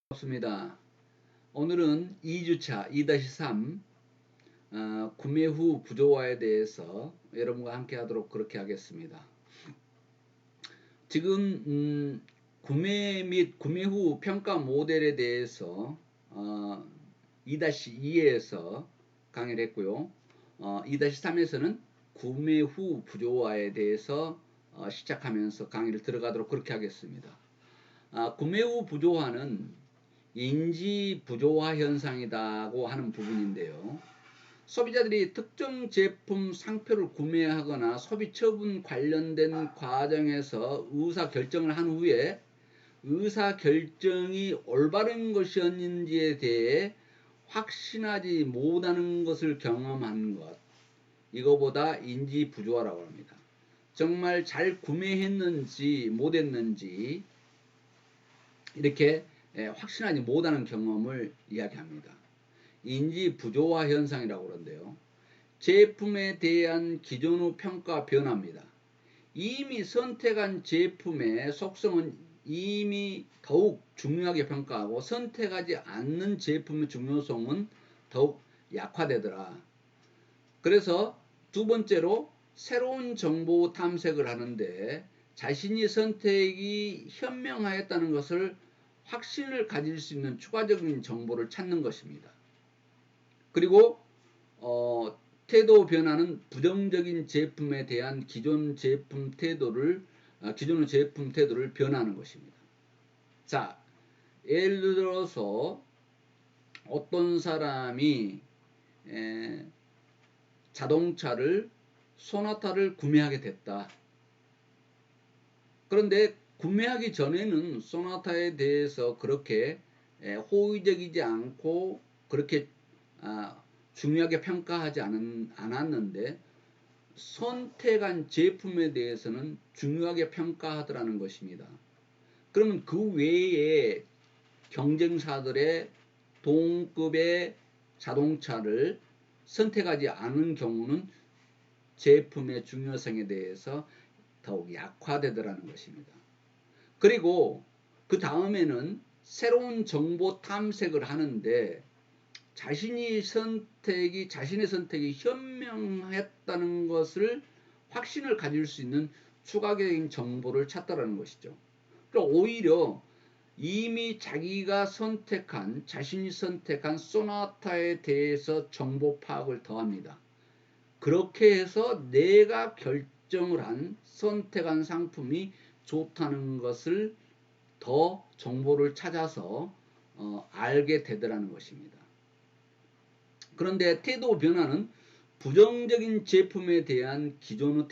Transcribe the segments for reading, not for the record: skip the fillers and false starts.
반갑습니다. 오늘은 2주차 2-3 구매 후 부조화에 대해서 여러분과 함께 하도록 그렇게 하겠습니다. 지금 구매 및 구매 후 평가 모델에 대해서 2-2에서 강의를 했고요. 2-3에서는 구매 후 부조화에 대해서 시작하면서 강의를 들어가도록 그렇게 하겠습니다. 구매 후 부조화는 인지 부조화 현상이라고 하는 부분인데요. 소비자들이 특정 제품 상표를 구매하거나 소비 처분 관련된 과정에서 의사 결정을 한 후에 의사 결정이 올바른 것이었는지에 대해 확신하지 못하는 것을 경험한 것, 이거보다 인지 부조화라고 합니다. 정말 잘 구매했는지 못했는지 이렇게 확신하지 못하는 경험을 이야기합니다. 인지 부조화 현상이라고 그러는데요. 제품에 대한 기존 후 평가 변화입니다. 이미 선택한 제품의 속성은 이미 더욱 중요하게 평가하고 선택하지 않는 제품의 중요성은 더욱 약화되더라. 그래서 두 번째로 새로운 정보 탐색을 하는데 자신이 선택이 현명하였다는 것을 확신을 가질 수 있는 추가적인 정보를 찾는 것입니다. 그리고 태도 변화는 부정적인 제품에 대한 기존의 제품 태도를 변화하는 것입니다. 자, 예를 들어서 어떤 사람이 자동차를 소나타를 구매하게 됐다. 그런데 구매하기 전에는 소나타에 대해서 그렇게 호의적이지 않고 그렇게 중요하게 평가하지 않았는데 선택한 제품에 대해서는 중요하게 평가하더라는 것입니다. 그러면 그 외에 경쟁사들의 동급의 자동차를 선택하지 않은 경우는 제품의 중요성에 대해서 더욱 약화되더라는 것입니다. 그리고 그 다음에는 새로운 정보 탐색을 하는데 자신의 선택이 현명했다는 것을 확신을 가질 수 있는 추가적인 정보를 찾더라는 것이죠. 그러니까 오히려 이미 자신이 선택한 소나타에 대해서 정보 파악을 더합니다. 그렇게 해서 내가 결정을 선택한 상품이 좋다는 것을 더 정보를 찾아서 알게 되더라는 것입니다. 그런데 태도 변화는 부정적인 제품에 대한 기존의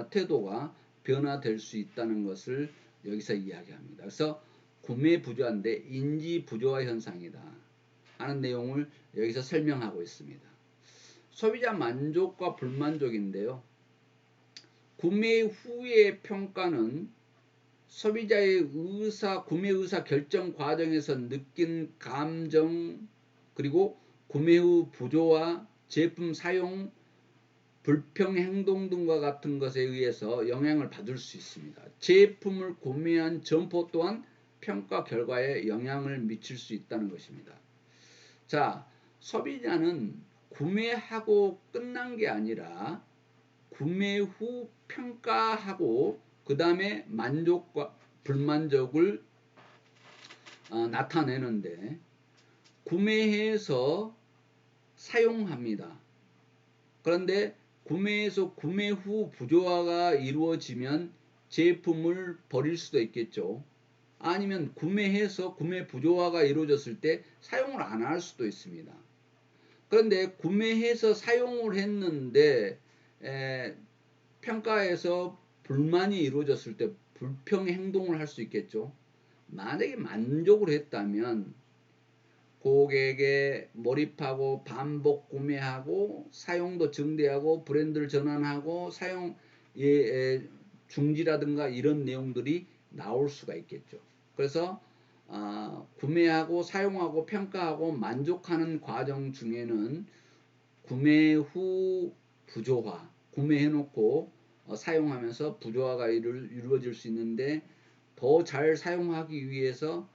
태도가 변화될 수 있다는 것을 여기서 이야기합니다. 그래서 구매 부조화인데 인지 부조화 현상이다 하는 내용을 여기서 설명하고 있습니다. 소비자 만족과 불만족인데요. 구매 후의 평가는 소비자의 구매 의사 결정 과정에서 느낀 감정, 그리고 구매 후 부조화, 제품 사용, 불평 행동 등과 같은 것에 의해서 영향을 받을 수 있습니다. 제품을 구매한 점포 또한 평가 결과에 영향을 미칠 수 있다는 것입니다. 자, 소비자는 구매하고 끝난 게 아니라 구매 후 평가하고 그 다음에 만족과 불만족을 나타내는데 구매해서 사용합니다. 그런데 구매해서 구매 후 부조화가 이루어지면 제품을 버릴 수도 있겠죠. 아니면 구매해서 구매 부조화가 이루어졌을 때 사용을 안 할 수도 있습니다. 그런데 구매해서 사용을 했는데 평가에서 불만이 이루어졌을 때 불평 행동을 할 수 있겠죠. 만약에 만족을 했다면 고객에 몰입하고 반복 구매하고 사용도 증대하고 브랜드를 전환하고 사용 중지라든가 이런 내용들이 나올 수가 있겠죠. 그래서 구매하고 사용하고 평가하고 만족하는 과정 중에는 구매 후 부조화, 구매해놓고 사용하면서 부조화가 이루어질 수 있는데 더 잘 사용하기 위해서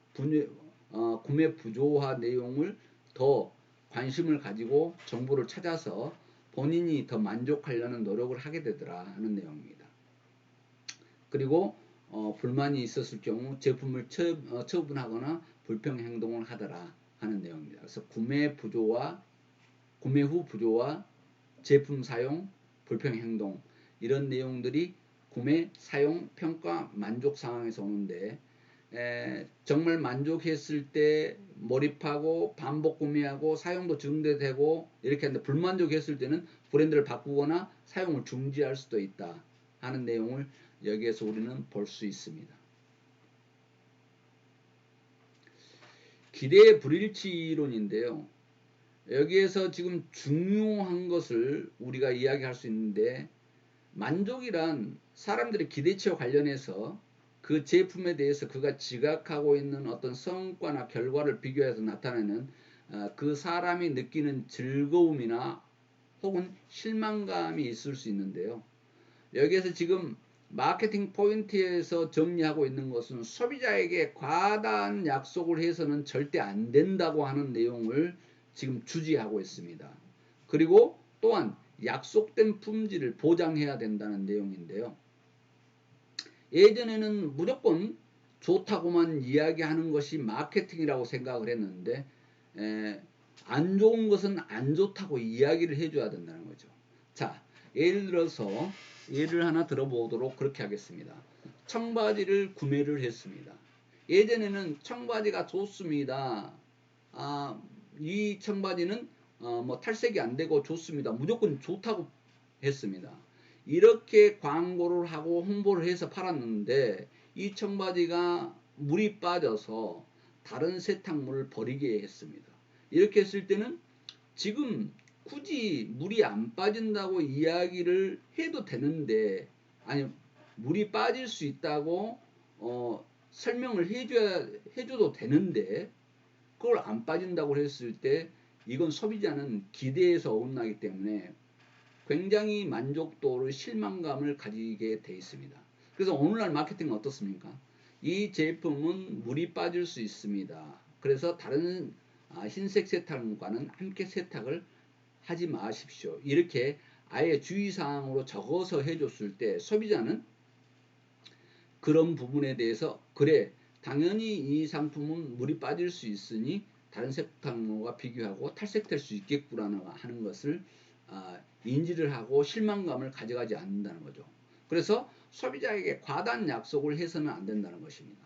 구매 부조화 내용을 더 관심을 가지고 정보를 찾아서 본인이 더 만족하려는 노력을 하게 되더라 하는 내용입니다. 그리고 불만이 있었을 경우 제품을 처분하거나 불평 행동을 하더라 하는 내용입니다. 그래서 구매 후 부조화, 제품 사용, 불평 행동 이런 내용들이 구매, 사용, 평가, 만족 상황에서 오는데 정말 만족했을 때 몰입하고 반복 구매하고 사용도 증대되고 이렇게 하는데 불만족했을 때는 브랜드를 바꾸거나 사용을 중지할 수도 있다 하는 내용을 여기에서 우리는 볼 수 있습니다. 기대의 불일치 이론인데요. 여기에서 지금 중요한 것을 우리가 이야기할 수 있는데 만족이란 사람들의 기대치와 관련해서 그 제품에 대해서 그가 지각하고 있는 어떤 성과나 결과를 비교해서 나타내는 그 사람이 느끼는 즐거움이나 혹은 실망감이 있을 수 있는데요. 여기에서 지금 마케팅 포인트에서 정리하고 있는 것은 소비자에게 과다한 약속을 해서는 절대 안 된다고 하는 내용을 지금 주지하고 있습니다. 그리고 또한 약속된 품질을 보장해야 된다는 내용인데요. 예전에는 무조건 좋다고만 이야기하는 것이 마케팅이라고 생각을 했는데 안 좋은 것은 안 좋다고 이야기를 해줘야 된다는 거죠. 자, 예를 들어서 예를 하나 들어보도록 그렇게 하겠습니다. 청바지를 구매를 했습니다. 예전에는 청바지가 좋습니다. 이 청바지는 뭐 탈색이 안 되고 좋습니다. 무조건 좋다고 했습니다. 이렇게 광고를 하고 홍보를 해서 팔았는데 이 청바지가 물이 빠져서 다른 세탁물을 버리게 했습니다. 이렇게 했을 때는 지금 굳이 물이 안 빠진다고 이야기를 해도 되는데 아니 물이 빠질 수 있다고 설명을 해줘도 되는데 그걸 안 빠진다고 했을 때 이건 소비자는 기대에서 어긋나기 때문에 굉장히 만족도를 실망감을 가지게 돼 있습니다. 그래서 오늘날 마케팅은 어떻습니까? 이 제품은 물이 빠질 수 있습니다. 그래서 다른 흰색 세탁과는 함께 세탁을 하지 마십시오. 이렇게 아예 주의사항으로 적어서 해줬을 때 소비자는 그런 부분에 대해서 그래 당연히 이 상품은 물이 빠질 수 있으니 다른 세탁물과 비교하고 탈색될 수 있겠구나 하는 것을 인지를 하고 실망감을 가져가지 않는다는 거죠. 그래서 소비자에게 과다한 약속을 해서는 안 된다는 것입니다.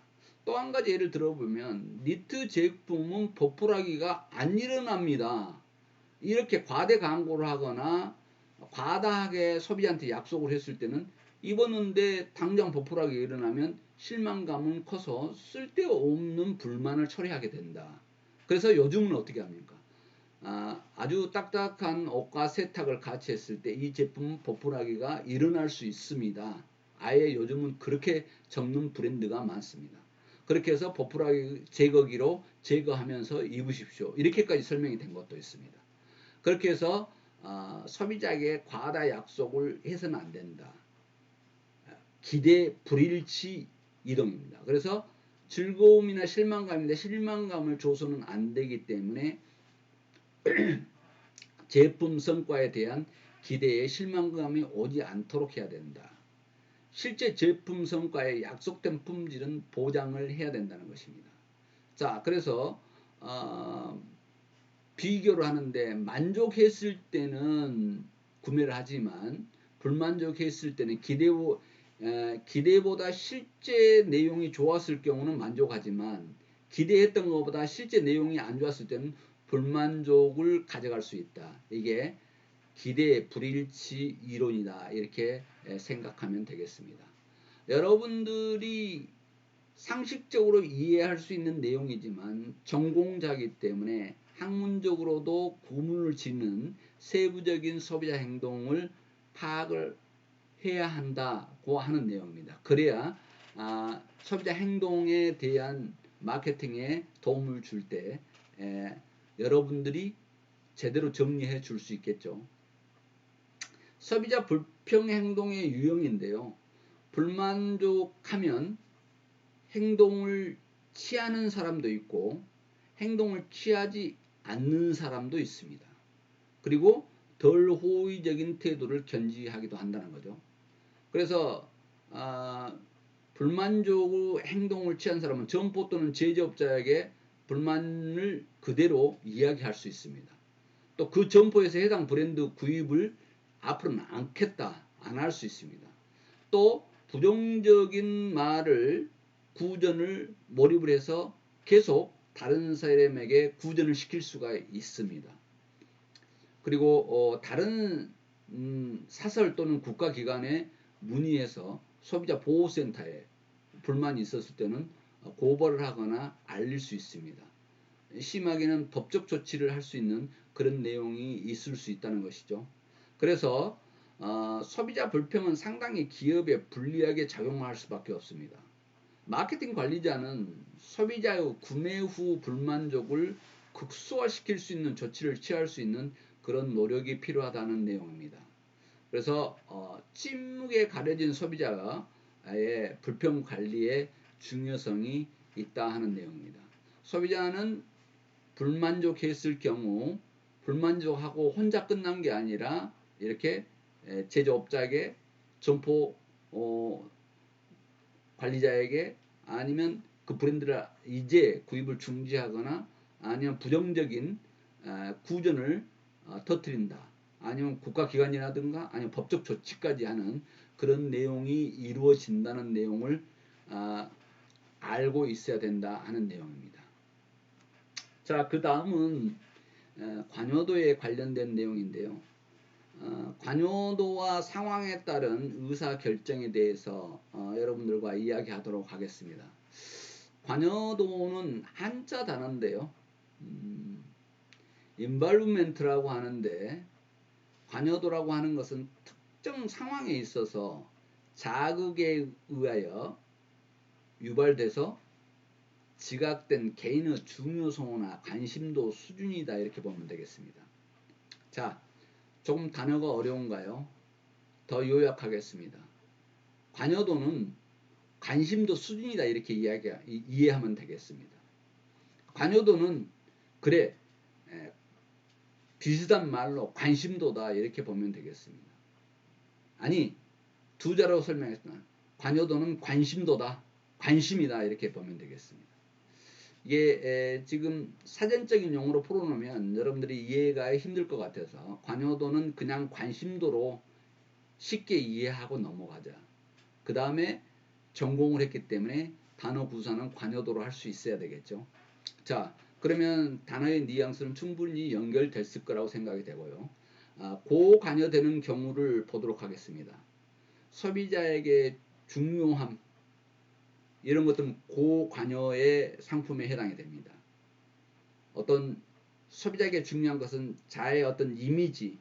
또 한 가지 예를 들어보면 니트 제품은 보풀하기가 안 일어납니다. 이렇게 과대 광고를 하거나 과다하게 소비자한테 약속을 했을 때는 입었는데 당장 보풀하게 일어나면 실망감은 커서 쓸데없는 불만을 초래하게 된다. 그래서 요즘은 어떻게 합니까? 아주 딱딱한 옷과 세탁을 같이 했을 때 이 제품 보풀하기가 일어날 수 있습니다. 아예 요즘은 그렇게 적는 브랜드가 많습니다. 그렇게 해서 보풀하기 제거기로 제거하면서 입으십시오. 이렇게까지 설명이 된 것도 있습니다. 그렇게 해서 소비자에게 과다 약속을 해서는 안 된다. 기대 불일치 이동입니다. 그래서 즐거움이나 실망감인데 실망감을 줘서는 안 되기 때문에 제품 성과에 대한 기대에 실망감이 오지 않도록 해야 된다. 실제 제품 성과에 약속된 품질은 보장을 해야 된다는 것입니다. 자, 그래서 비교를 하는데 만족했을 때는 구매를 하지만 불만족했을 때는 기대보다 실제 내용이 좋았을 경우는 만족하지만 기대했던 것보다 실제 내용이 안 좋았을 때는 불만족을 가져갈 수 있다. 이게 기대 불일치 이론이다. 이렇게 생각하면 되겠습니다. 여러분들이 상식적으로 이해할 수 있는 내용이지만 전공자이기 때문에 학문적으로도 구문을 짓는 세부적인 소비자 행동을 파악을 해야 한다고 하는 내용입니다. 그래야 소비자 행동에 대한 마케팅에 도움을 줄 때 여러분들이 제대로 정리해 줄 수 있겠죠. 소비자 불평 행동의 유형인데요. 불만족하면 행동을 취하는 사람도 있고 행동을 취하지 않는 사람도 있습니다. 그리고 덜 호의적인 태도를 견지하기도 한다는 거죠. 그래서 불만족으로 행동을 취한 사람은 점포 또는 제조업자에게 불만을 그대로 이야기할 수 있습니다. 또 그 점포에서 해당 브랜드 구입을 앞으로는 않겠다, 안 할 수 있습니다. 또 부정적인 말을 구전을 몰입을 해서 계속 다른 사람에게 구전을 시킬 수가 있습니다. 그리고 다른 사설 또는 국가기관에 문의해서 소비자 보호센터에 불만이 있었을 때는 고발을 하거나 알릴 수 있습니다. 심하게는 법적 조치를 할 수 있는 그런 내용이 있을 수 있다는 것이죠. 그래서 소비자 불평은 상당히 기업에 불리하게 작용할 수밖에 없습니다. 마케팅 관리자는 소비자의 구매 후 불만족을 극소화시킬 수 있는 조치를 취할 수 있는 그런 노력이 필요하다는 내용입니다. 그래서 침묵에 가려진 소비자의 불평 관리의 중요성이 있다 하는 내용입니다. 소비자는 불만족했을 경우 불만족하고 혼자 끝난 게 아니라 이렇게 제조업자에게 점포 관리자에게 아니면 그 브랜드를 이제 구입을 중지하거나 아니면 부정적인 구전을 터뜨린다. 아니면 국가기관이라든가 아니면 법적 조치까지 하는 그런 내용이 이루어진다는 내용을 알고 있어야 된다 하는 내용입니다. 자, 그 다음은 관여도에 관련된 내용인데요. 관여도와 상황에 따른 의사 결정에 대해서 여러분들과 이야기하도록 하겠습니다. 관여도는 한자 단어인데요. 인발루멘트라고 하는데 관여도라고 하는 것은 특정 상황에 있어서 자극에 의하여 유발돼서 지각된 개인의 중요성이나 관심도 수준이다 이렇게 보면 되겠습니다. 자, 조금 단어가 어려운가요? 더 요약하겠습니다. 관여도는 관심도 수준이다 이렇게 이해하면 되겠습니다. 관여도는 그래 비슷한 말로 관심도다 이렇게 보면 되겠습니다. 아니 두 자로 설명했지만 관여도는 관심도다, 관심이다 이렇게 보면 되겠습니다. 이게 지금 사전적인 용어로 풀어놓으면 여러분들이 이해가 힘들 것 같아서 관여도는 그냥 관심도로 쉽게 이해하고 넘어가자. 그 다음에 전공을 했기 때문에 단어 구사는 관여도로 할 수 있어야 되겠죠. 자, 그러면 단어의 뉘앙스는 충분히 연결됐을 거라고 생각이 되고요. 고관여되는 경우를 보도록 하겠습니다. 소비자에게 중요함 이런 것들은 고관여의 상품에 해당이 됩니다. 어떤 소비자에게 중요한 것은 자의 어떤 이미지,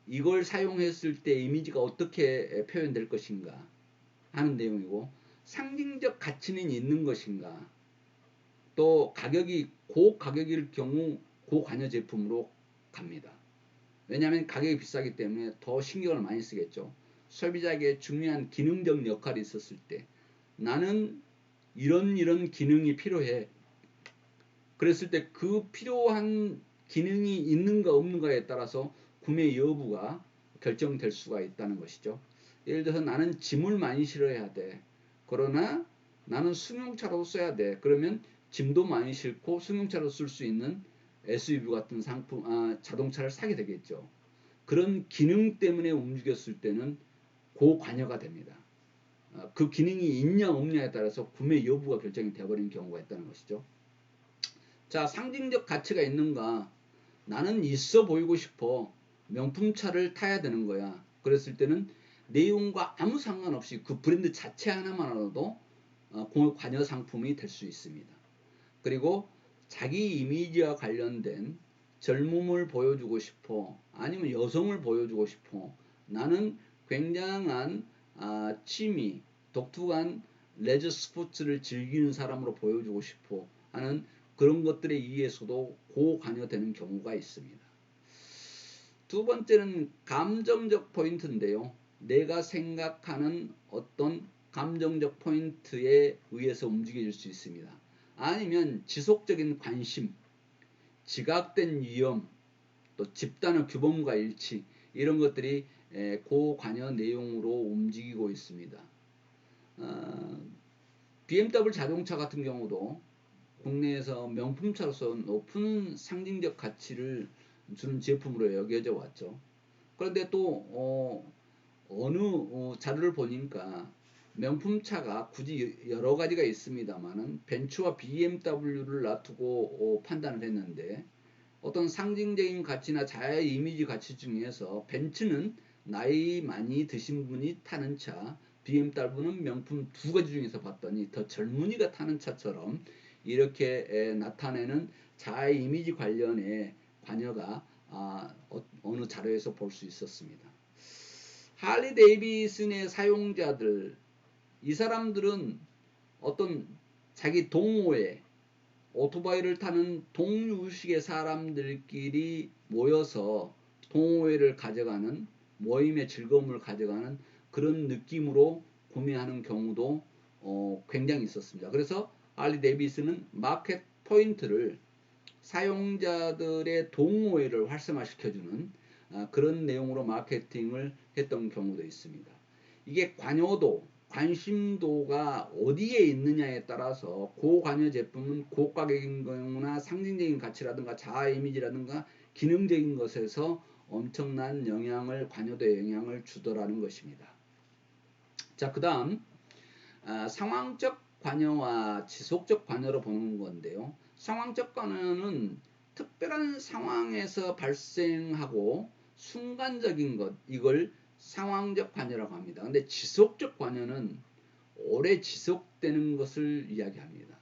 이걸 사용했을 때 이미지가 어떻게 표현될 것인가 하는 내용이고, 상징적 가치는 있는 것인가, 또 가격이 고가격일 경우 고관여 제품으로 갑니다. 왜냐하면 가격이 비싸기 때문에 더 신경을 많이 쓰겠죠. 소비자에게 중요한 기능적 역할이 있었을 때 나는 이런 기능이 필요해. 그랬을 때 그 필요한 기능이 있는가 없는가에 따라서 구매 여부가 결정될 수가 있다는 것이죠. 예를 들어서 나는 짐을 많이 실어야 돼. 그러나 나는 승용차로 써야 돼. 그러면 짐도 많이 싣고 승용차로 쓸 수 있는 SUV 같은 상품, 자동차를 사게 되겠죠. 그런 기능 때문에 움직였을 때는 고관여가 됩니다. 그 기능이 있냐 없냐에 따라서 구매 여부가 결정이 되어버리는 경우가 있다는 것이죠. 자, 상징적 가치가 있는가? 나는 있어 보이고 싶어. 명품차를 타야 되는 거야. 그랬을 때는 내용과 아무 상관없이 그 브랜드 자체 하나만으로도 관여 상품이 될 수 있습니다. 그리고 자기 이미지와 관련된 젊음을 보여주고 싶어. 아니면 여성을 보여주고 싶어. 나는 굉장한 취미, 독특한 레저 스포츠를 즐기는 사람으로 보여주고 싶어 하는 그런 것들에 의해서도 고관여되는 경우가 있습니다. 두 번째는 감정적 포인트인데요. 내가 생각하는 어떤 감정적 포인트에 의해서 움직일 수 있습니다. 아니면 지속적인 관심, 지각된 위험, 또 집단의 규범과 일치 이런 것들이 고관여 내용으로 움직이고 있습니다. BMW 자동차 같은 경우도 국내에서 명품차로서 높은 상징적 가치를 주는 제품으로 여겨져 왔죠. 그런데 또 어느 자료를 보니까 명품차가 굳이 여러 가지가 있습니다만은 벤츠와 BMW를 놔두고 판단을 했는데 어떤 상징적인 가치나 자아의 이미지 가치 중에서 벤츠는 나이 많이 드신 분이 타는 차, BMW는 명품 두 가지 중에서 봤더니 더 젊은이가 타는 차처럼 이렇게 나타내는 자아의 이미지 관련의 관여가 어느 자료에서 볼 수 있었습니다. 할리 데이비슨의 사용자들, 이 사람들은 어떤 자기 동호회, 오토바이를 타는 동류식의 사람들끼리 모여서 동호회를 가져가는, 모임의 즐거움을 가져가는 그런 느낌으로 구매하는 경우도 굉장히 있었습니다. 그래서 할리 데이비슨은 마켓 포인트를 사용자들의 동호회를 활성화시켜주는 그런 내용으로 마케팅을 했던 경우도 있습니다. 이게 관여도, 관심도가 어디에 있느냐에 따라서 고관여 제품은 고가격인 경우나 상징적인 가치라든가 자아 이미지라든가 기능적인 것에서 엄청난 영향을, 관여도에 영향을 주더라는 것입니다. 자, 그 다음 상황적 관여와 지속적 관여로 보는 건데요. 상황적 관여는 특별한 상황에서 발생하고 순간적인 것, 이걸 상황적 관여라고 합니다. 근데 지속적 관여는 오래 지속되는 것을 이야기합니다.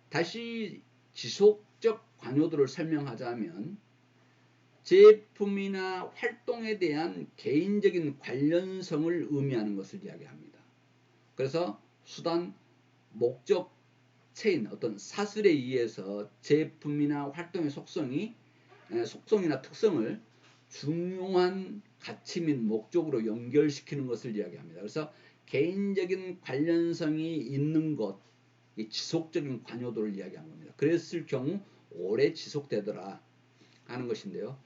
다시 지속적 관여도를 설명하자면 제품이나 활동에 대한 개인적인 관련성을 의미하는 것을 이야기합니다. 그래서 수단, 목적, 체인, 어떤 사슬에 의해서 제품이나 활동의 속성이나 특성을 중요한 가치 및 목적으로 연결시키는 것을 이야기합니다. 그래서 개인적인 관련성이 있는 것, 이 지속적인 관여도를 이야기한 겁니다. 그랬을 경우 오래 지속되더라 하는 것인데요.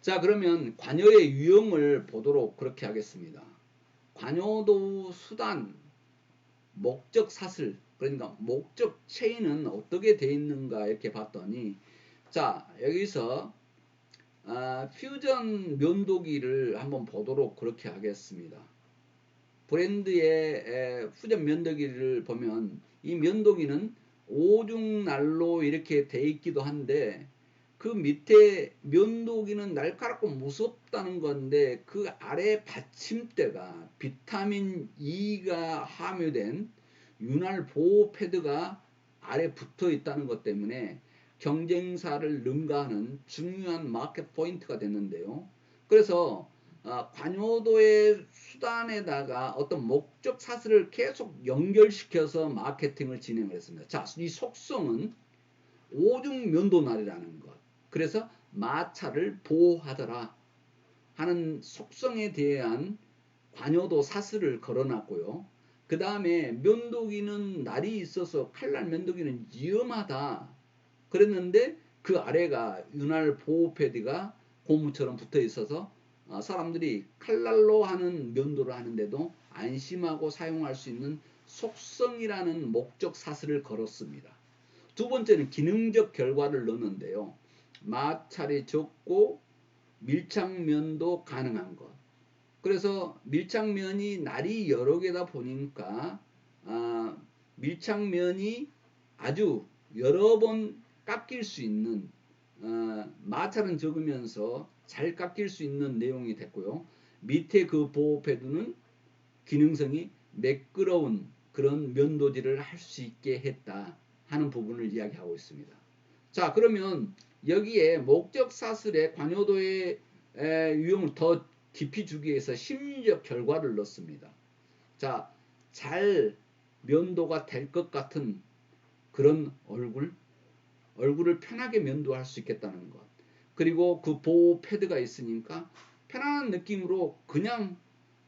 자, 그러면 관여의 유형을 보도록 그렇게 하겠습니다. 관여도 수단, 목적 사슬, 그러니까 목적 체인은 어떻게 되어 있는가 이렇게 봤더니, 자, 여기서 퓨전 면도기를 한번 보도록 그렇게 하겠습니다. 브랜드의 퓨전 면도기를 보면 이 면도기는 오중날로 이렇게 돼 있기도 한데 그 밑에 면도기는 날카롭고 무섭다는 건데 그 아래 받침대가 비타민 E가 함유된 윤활 보호 패드가 아래 붙어 있다는 것 때문에 경쟁사를 능가하는 중요한 마켓 포인트가 됐는데요. 그래서 관여도의 수단에다가 어떤 목적 사슬을 계속 연결시켜서 마케팅을 진행을 했습니다. 자, 이 속성은 오중 면도날이라는 것. 그래서 마차를 보호하더라 하는 속성에 대한 관여도 사슬을 걸어놨고요. 그 다음에 면도기는 날이 있어서 칼날 면도기는 위험하다 그랬는데 그 아래가 윤활 보호 패드가 고무처럼 붙어 있어서 사람들이 칼날로 하는 면도를 하는데도 안심하고 사용할 수 있는 속성이라는 목적 사슬을 걸었습니다. 두 번째는 기능적 결과를 넣는데요. 마찰이 적고 밀착면도 가능한 것. 그래서 밀착면이 날이 여러 개다 보니까 밀착면이 아주 여러 번 깎일 수 있는 마찰은 적으면서 잘 깎일 수 있는 내용이 됐고요. 밑에 그 보호 패드는 기능성이 매끄러운 그런 면도질을 할 수 있게 했다 하는 부분을 이야기하고 있습니다. 자, 그러면 여기에 목적 사슬의 관여도의 유형을 더 깊이 주기 위해서 심리적 결과를 넣습니다. 자, 잘 면도가 될 것 같은 그런 얼굴을 편하게 면도할 수 있겠다는 것. 그리고 그 보호 패드가 있으니까 편안한 느낌으로 그냥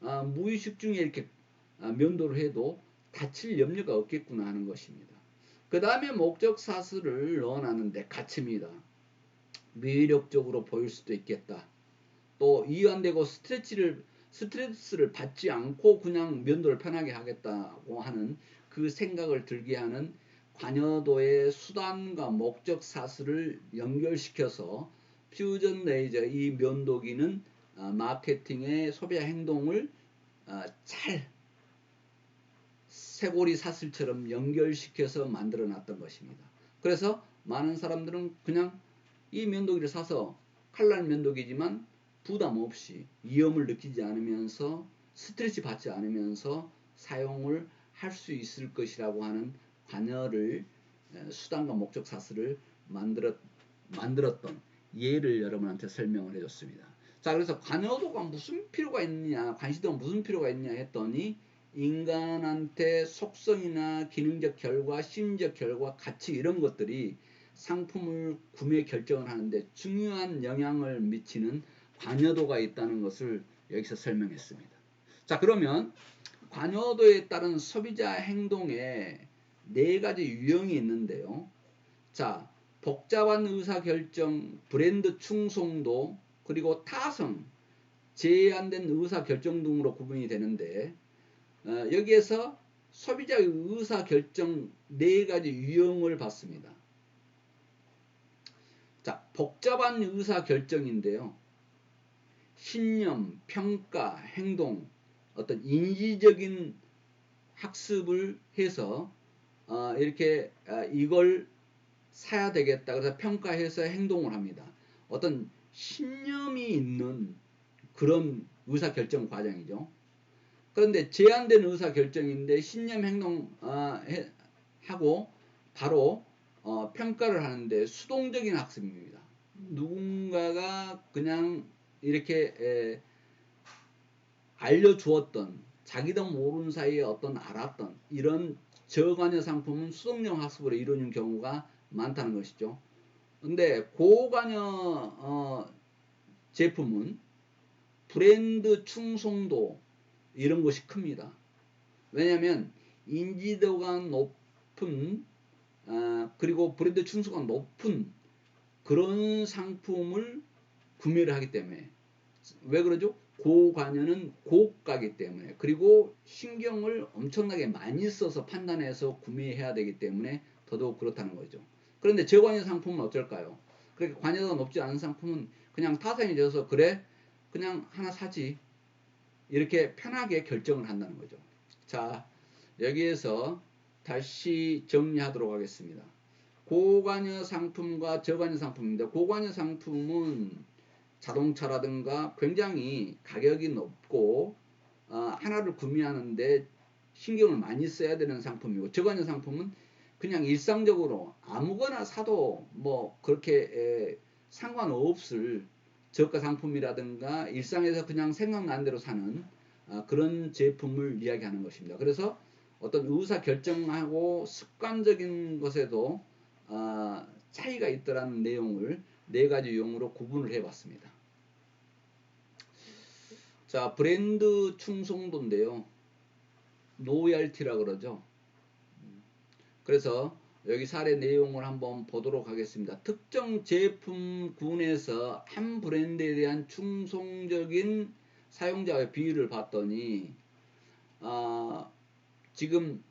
무의식 중에 이렇게 면도를 해도 다칠 염려가 없겠구나 하는 것입니다. 그 다음에 목적 사슬을 넣어놨는데 갇힙니다. 매력적으로 보일 수도 있겠다. 또 이완되고 스트레스를 받지 않고 그냥 면도를 편하게 하겠다고 하는 그 생각을 들게 하는 관여도의 수단과 목적 사슬을 연결시켜서 퓨전 레이저 이 면도기는 마케팅의 소비자 행동을 잘 쇠고리 사슬처럼 연결시켜서 만들어 놨던 것입니다. 그래서 많은 사람들은 그냥 이 면도기를 사서 칼날 면도기지만 부담 없이 위험을 느끼지 않으면서 스트레스 받지 않으면서 사용을 할 수 있을 것이라고 하는 관여를 수단과 목적 사슬을 만들었던 예를 여러분한테 설명을 해줬습니다. 자, 그래서 관여도가 무슨 필요가 있느냐, 관시도가 무슨 필요가 있냐 했더니 인간한테 속성이나 기능적 결과, 심리적 결과, 가치 이런 것들이 상품을 구매 결정을 하는데 중요한 영향을 미치는 관여도가 있다는 것을 여기서 설명했습니다. 자, 그러면 관여도에 따른 소비자 행동에 네 가지 유형이 있는데요. 자, 복잡한 의사결정, 브랜드 충성도, 그리고 타성, 제한된 의사결정 등으로 구분이 되는데 여기에서 소비자의 의사결정 네 가지 유형을 봤습니다. 자, 복잡한 의사결정인데요. 신념, 평가, 행동, 어떤 인지적인 학습을 해서 이렇게 이걸 사야 되겠다. 그래서 평가해서 행동을 합니다. 어떤 신념이 있는 그런 의사결정 과정이죠. 그런데 제한된 의사결정인데 신념 행동 하고 바로 평가를 하는데 수동적인 학습입니다. 누군가가 그냥 이렇게 알려주었던 자기도 모르는 사이에 어떤 알았던 이런 저관여 상품은 수동적 학습으로 이루어진 경우가 많다는 것이죠. 근데 고관여 제품은 브랜드 충성도 이런 것이 큽니다. 왜냐하면 인지도가 높은 그리고 브랜드 충성도가 높은 그런 상품을 구매를 하기 때문에 왜 그러죠? 고관여는 고가기 때문에 그리고 신경을 엄청나게 많이 써서 판단해서 구매해야 되기 때문에 더더욱 그렇다는 거죠. 그런데 저관여 상품은 어쩔까요? 그렇게 관여도가 높지 않은 상품은 그냥 타산이 되어서 그래 그냥 하나 사지 이렇게 편하게 결정을 한다는 거죠. 자, 여기에서 다시 정리하도록 하겠습니다. 고관여 상품과 저관여 상품입니다. 고관여 상품은 자동차라든가 굉장히 가격이 높고 하나를 구매하는데 신경을 많이 써야 되는 상품이고 저관여 상품은 그냥 일상적으로 아무거나 사도 뭐 그렇게 상관없을 저가 상품이라든가 일상에서 그냥 생각나는 대로 사는 그런 제품을 이야기하는 것입니다. 그래서 어떤 의사 결정하고 습관적인 것에도 차이가 있더라는 내용을 네 가지 유형으로 구분을 해봤습니다. 자, 브랜드 충성도인데요. 노열티라 그러죠. 그래서 여기 사례 내용을 한번 보도록 하겠습니다. 특정 제품군에서 한 브랜드에 대한 충성적인 사용자의 비율을 봤더니 지금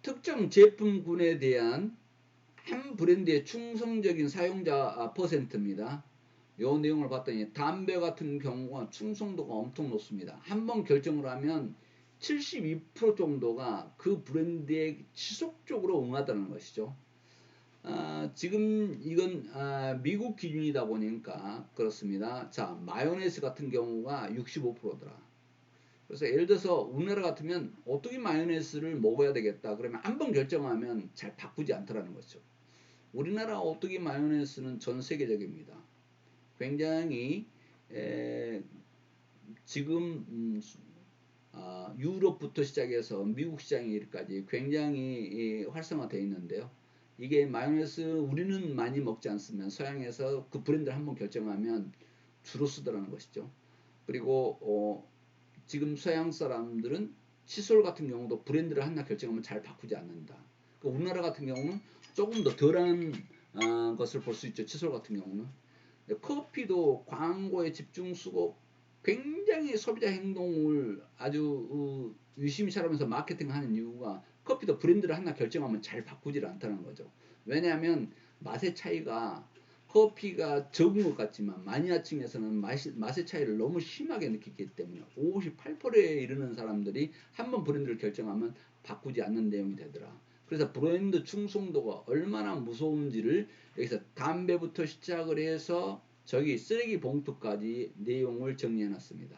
특정 제품군에 대한 한 브랜드의 충성적인 사용자 퍼센트입니다. 요 내용을 봤더니 담배 같은 경우가 충성도가 엄청 높습니다. 한번 결정을 하면 72% 정도가 그 브랜드에 지속적으로 응하다는 것이죠. 지금 이건 미국 기준이다 보니까 그렇습니다. 자, 마요네즈 같은 경우가 65%더라. 그래서 예를 들어서 우리나라 같으면 어떻게 마요네즈를 먹어야 되겠다. 그러면 한번 결정하면 잘 바꾸지 않더라는 거죠. 우리나라 오뚜기 마요네즈는 전 세계적입니다. 굉장히 지금 유럽부터 시작해서 미국 시장까지 굉장히 활성화되어 있는데요. 이게 마요네즈 우리는 많이 먹지 않으면 서양에서 그 브랜드를 한번 결정하면 주로 쓰더라는 것이죠. 그리고 지금 서양 사람들은 칫솔 같은 경우도 브랜드를 하나 결정하면 잘 바꾸지 않는다. 그 우리나라 같은 경우는 조금 더 덜한 것을 볼 수 있죠. 칫솔 같은 경우는. 커피도 광고에 집중 쓰고 굉장히 소비자 행동을 아주 유심히 찾아면서 마케팅하는 이유가 커피도 브랜드를 하나 결정하면 잘 바꾸질 않다는 거죠. 왜냐하면 맛의 차이가 커피가 적은 것 같지만 마니아층에서는 맛의 차이를 너무 심하게 느끼기 때문에 58%에 이르는 사람들이 한번 브랜드를 결정하면 바꾸지 않는 내용이 되더라. 그래서 브랜드 충성도가 얼마나 무서운지를 여기서 담배부터 시작을 해서 저기 쓰레기 봉투까지 내용을 정리해 놨습니다.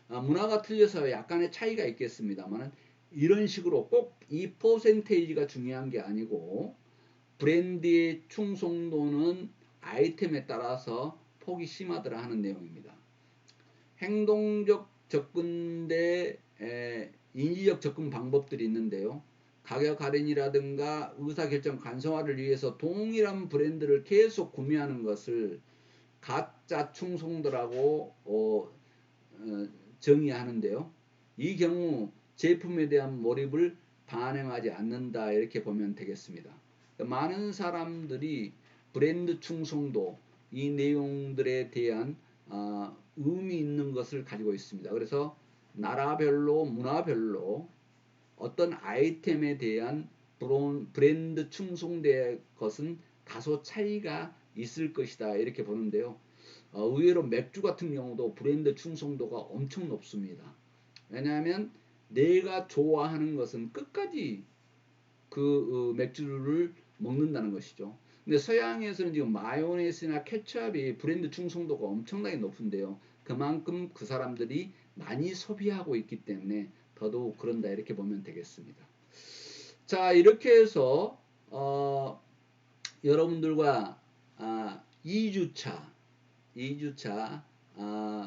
문화가 틀려서 약간의 차이가 있겠습니다만 이런 식으로 꼭 이 퍼센테이지가 중요한 게 아니고 브랜드의 충성도는 아이템에 따라서 폭이 심하더라 하는 내용입니다. 행동적 접근 대 인지적 접근 방법들이 있는데요. 가격 할인이라든가 의사결정 간소화를 위해서 동일한 브랜드를 계속 구매하는 것을 가짜 충성도라고 정의하는데요. 이 경우 제품에 대한 몰입을 반영하지 않는다 이렇게 보면 되겠습니다. 많은 사람들이 브랜드 충성도 이 내용들에 대한 의미 있는 것을 가지고 있습니다. 그래서 나라별로 문화별로 어떤 아이템에 대한 브랜드 충성도의 것은 다소 차이가 있을 것이다 이렇게 보는데요. 의외로 맥주 같은 경우도 브랜드 충성도가 엄청 높습니다. 왜냐하면 내가 좋아하는 것은 끝까지 그 맥주를 먹는다는 것이죠. 근데 서양에서는 지금 마요네즈나 케첩이 브랜드 충성도가 엄청나게 높은데요. 그만큼 그 사람들이 많이 소비하고 있기 때문에 더더욱 그런다 이렇게 보면 되겠습니다. 자, 이렇게 해서 여러분들과 2주차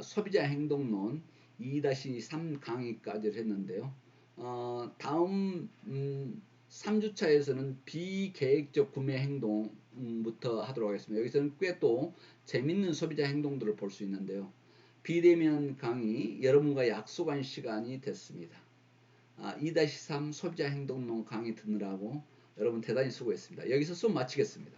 소비자 행동론 2-3 강의까지 했는데요. 다음 3주차에서는 비계획적 구매 행동부터 하도록 하겠습니다. 여기서는 꽤 또 재밌는 소비자 행동들을 볼 수 있는데요. 비대면 강의 여러분과 약속한 시간이 됐습니다. 2-3 소비자 행동론 강의 듣느라고 여러분 대단히 수고했습니다. 여기서 수업 마치겠습니다.